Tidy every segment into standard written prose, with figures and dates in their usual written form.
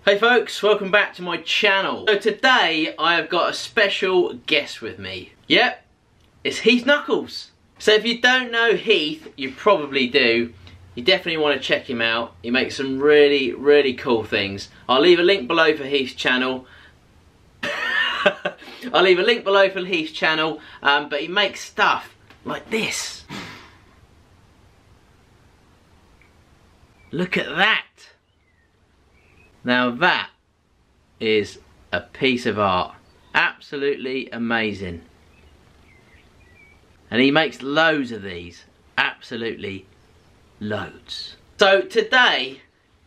Hey folks, welcome back to my channel. So today I have got a special guest with me. Yep, it's Heath Knuckles. So if you don't know Heath, you probably do. You definitely want to check him out. He makes some really cool things. I'll leave a link below for Heath's channel. I'll leave a link below for Heath's channel, but he makes stuff like this. Look at that. Now that is a piece of art. Absolutely amazing. And he makes loads of these. Absolutely loads. So today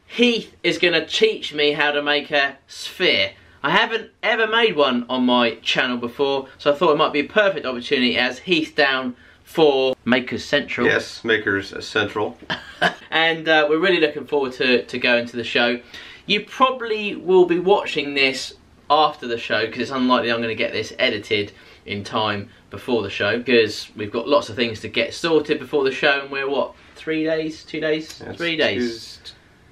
Heath is going to teach me how to make a sphere. I haven't ever made one on my channel before, so I thought it might be a perfect opportunity as Heath's down for Makers Central. Yes, Makers Central. And we're really looking forward to going to the show. You probably will be watching this after the show because it's unlikely I'm going to get this edited in time before the show because we've got lots of things to get sorted before the show, and we're what, 3 days, 2 days, Yes, 3 days.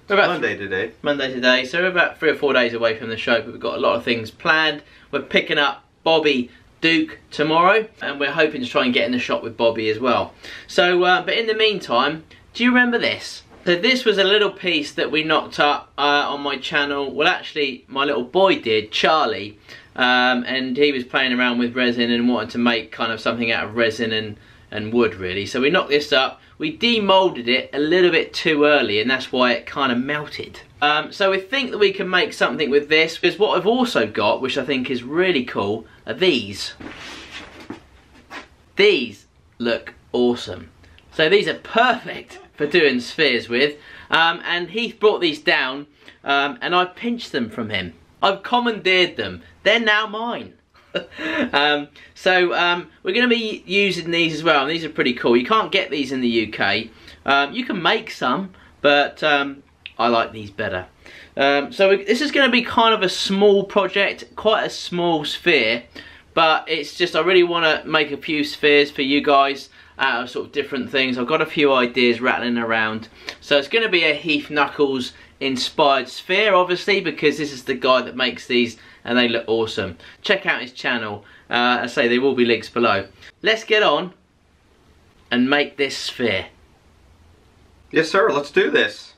We're about Monday today. Monday today, so we're about 3 or 4 days away from the show, but we've got a lot of things planned. We're picking up Bobby Duke tomorrow, and we're hoping to try and get in the shop with Bobby as well. So, but in the meantime, do you remember this? So this was a little piece that we knocked up on my channel. Well, actually, my little boy did, Charlie, and he was playing around with resin and wanted to make kind of something out of resin and wood, really. So we knocked this up. We demolded it a little bit too early, and that's why it kind of melted. So we think that we can make something with this, because what I've also got, which I think is really cool, are these. These look awesome. So these are perfect for doing spheres with. And Heath brought these down, and I pinched them from him. I've commandeered them. They're now mine. So we're going to be using these as well, and these are pretty cool. You can't get these in the UK. You can make some, but I like these better. So this is going to be kind of a small project, quite a small sphere, but it's just I really want to make a few spheres for you guys out of sort of different things. I've got a few ideas rattling around. So it's going to be a Heath Knuckles inspired sphere, obviously, because this is the guy that makes these and they look awesome. Check out his channel. I say there will be links below. Let's get on and make this sphere. Yes, sir. Let's do this.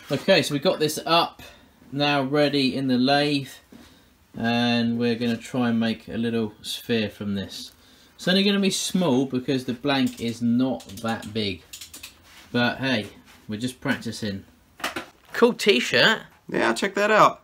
Okay, so we've got this up, now ready in the lathe, and we're going to try and make a little sphere from this. It's only going to be small because the blank is not that big, but hey, we're just practicing. Cool t-shirt. Yeah, check that out.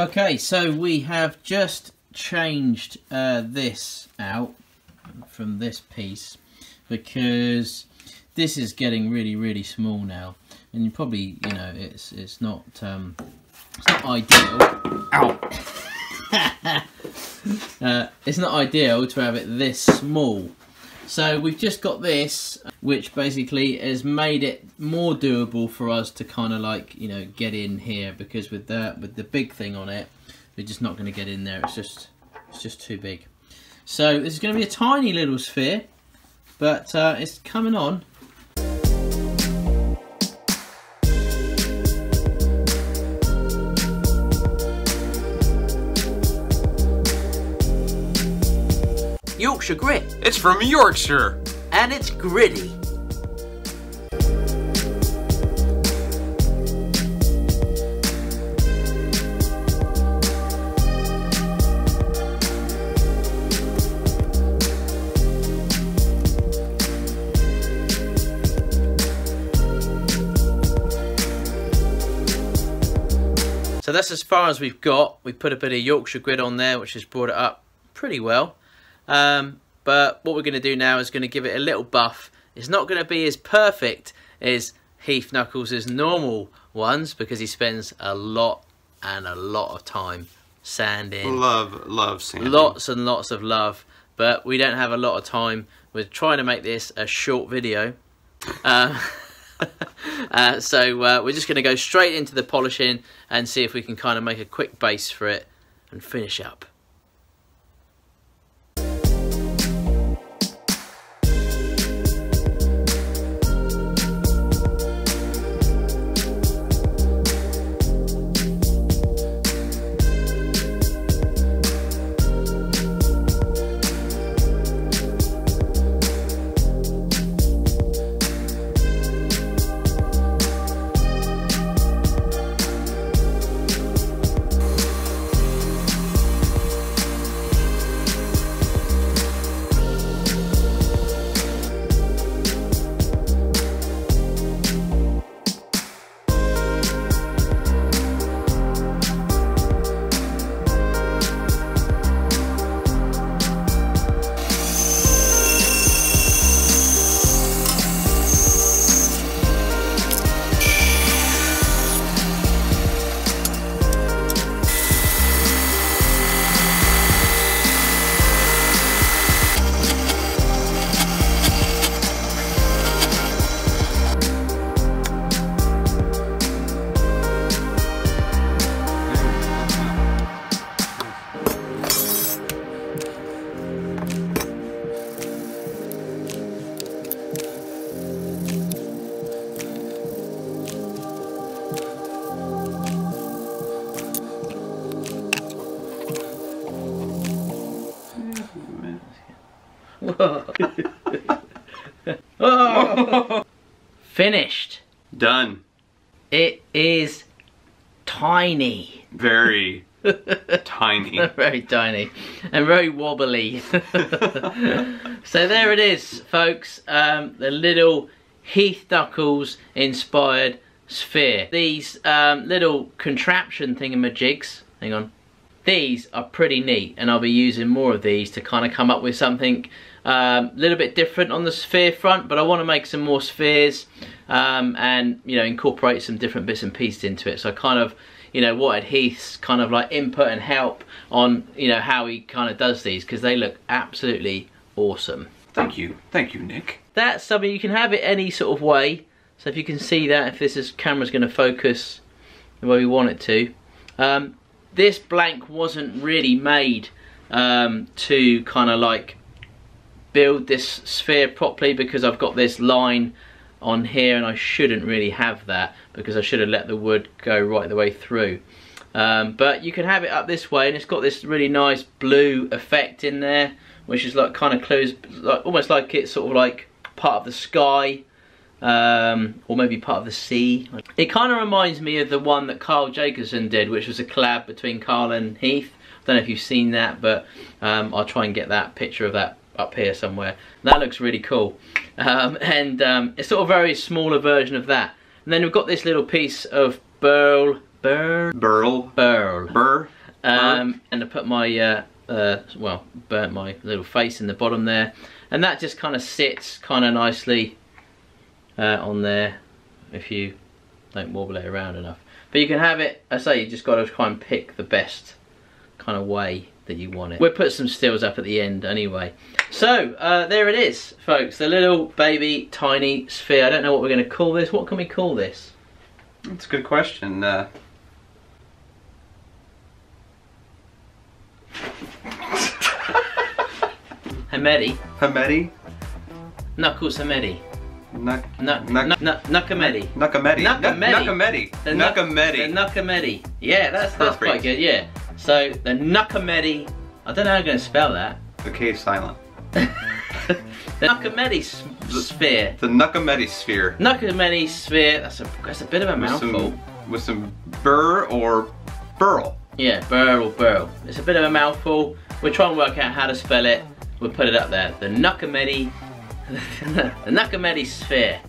Okay, so we have just changed this out from this piece because this is getting really small now, and you probably, you know, it's not ideal. Ow! It's not ideal to have it this small. So we've just got this, which basically has made it more doable for us to kind of like, you know, get in here, because with the big thing on it, we're just not going to get in there. It's just too big. So this is going to be a tiny little sphere, but it's coming on. Yorkshire grit. It's from Yorkshire. And it's gritty. So that's as far as we've got. We put a bit of Yorkshire grit on there, which has brought it up pretty well. But what we're going to do now is going to give it a little buff. It's not going to be as perfect as Heath Knuckles' normal ones, because he spends a lot of time sanding. Love sanding. Lots and lots of love. But we don't have a lot of time. We're trying to make this a short video. So we're just going to go straight into the polishing and see if we can kind of make a quick base for it and finish up. Oh. Finished. Done. It is tiny. Very tiny. Very tiny. And very wobbly. So there it is, folks. The little Heath Knuckles inspired sphere. These little contraption thingamajigs, hang on, these are pretty neat, and I'll be using more of these to kind of come up with something a little bit different on the sphere front. But I want to make some more spheres and, you know, incorporate some different bits and pieces into it. So I kind of, you know, wanted Heath's kind of like input and help on, you know, how he kind of does these, because they look absolutely awesome. Thank you, Nick. That's something you can have it any sort of way. So if you can see that, if this camera's going to focus the way we want it to. This blank wasn't really made to kind of like build this sphere properly, because I've got this line on here and I shouldn't really have that, because I should have let the wood go right the way through. But you can have it up this way, and it's got this really nice blue effect in there, which is like kind of close, like almost like it's sort of like part of the sky, or maybe part of the sea. It kind of reminds me of the one that Carl Jacobson did, which was a collab between Carl and Heath. I don't know if you've seen that, but I'll try and get that picture of that up here somewhere. That looks really cool. It's sort of a very smaller version of that. And then we've got this little piece of burl Burl. And I put my well, burnt my little face in the bottom there, and that just kind of sits kind of nicely on there if you don't wobble it around enough. But you can have it, I say, you just got to try and pick the best kind of way that you want it. We'll put some stills up at the end anyway. So there it is, folks, the little baby tiny sphere. I don't know what we're going to call this. What can we call this? That's a good question. Knuckameti. Knuckameti? Knuckles Knuckameti. Knuckameti. Knuckameti. The Knuckameti. The Knuckameti. Yeah, that's quite good, yeah. So, the Knuckameti, I don't know how I'm going to spell that. The K is silent. The Knuckameti sphere. The Knuckameti sphere. Knuckameti sphere, that's a bit of a mouthful. With some burr or burl. Yeah, burr or burl. It's a bit of a mouthful. We'll try and work out how to spell it. We'll put it up there. The Knuckameti. The Knuckameti sphere.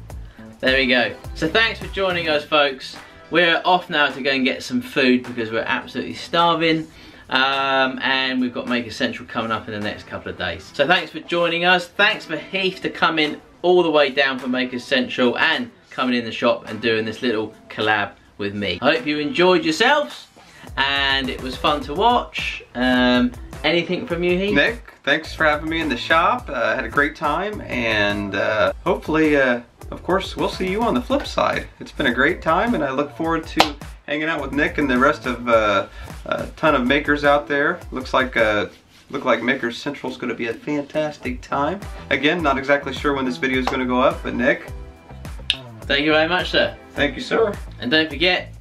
There we go. So thanks for joining us, folks. We're off now to go and get some food because we're absolutely starving. And we've got Maker Central coming up in the next couple of days. So thanks for joining us. Thanks for Heath to come in all the way down from Maker Central and coming in the shop and doing this little collab with me. I hope you enjoyed yourselves and it was fun to watch. Anything from you, Heath? Nick, thanks for having me in the shop. Had a great time, and hopefully, of course, we'll see you on the flip side. It's been a great time, and I look forward to hanging out with Nick and the rest of a ton of makers out there. Look like Maker Central is going to be a fantastic time. Again, not exactly sure when this video is going to go up, but Nick, thank you very much, sir. Thank you, sir. And don't forget,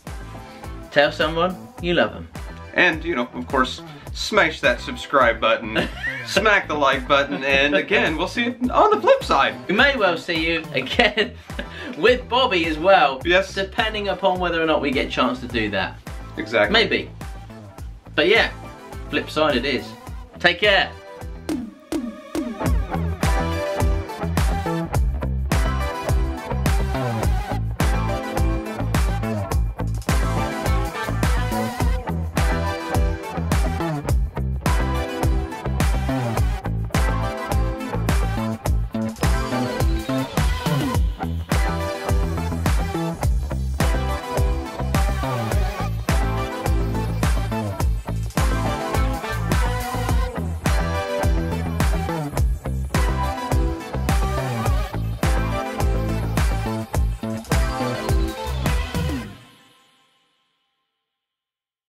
tell someone you love them. And, you know, of course, smash that subscribe button, smack the like button, and again, we'll see you on the flip side. We may well see you again with Bobby as well. Yes. Depending upon whether or not we get a chance to do that. Exactly. Maybe. But yeah, flip side it is. Take care.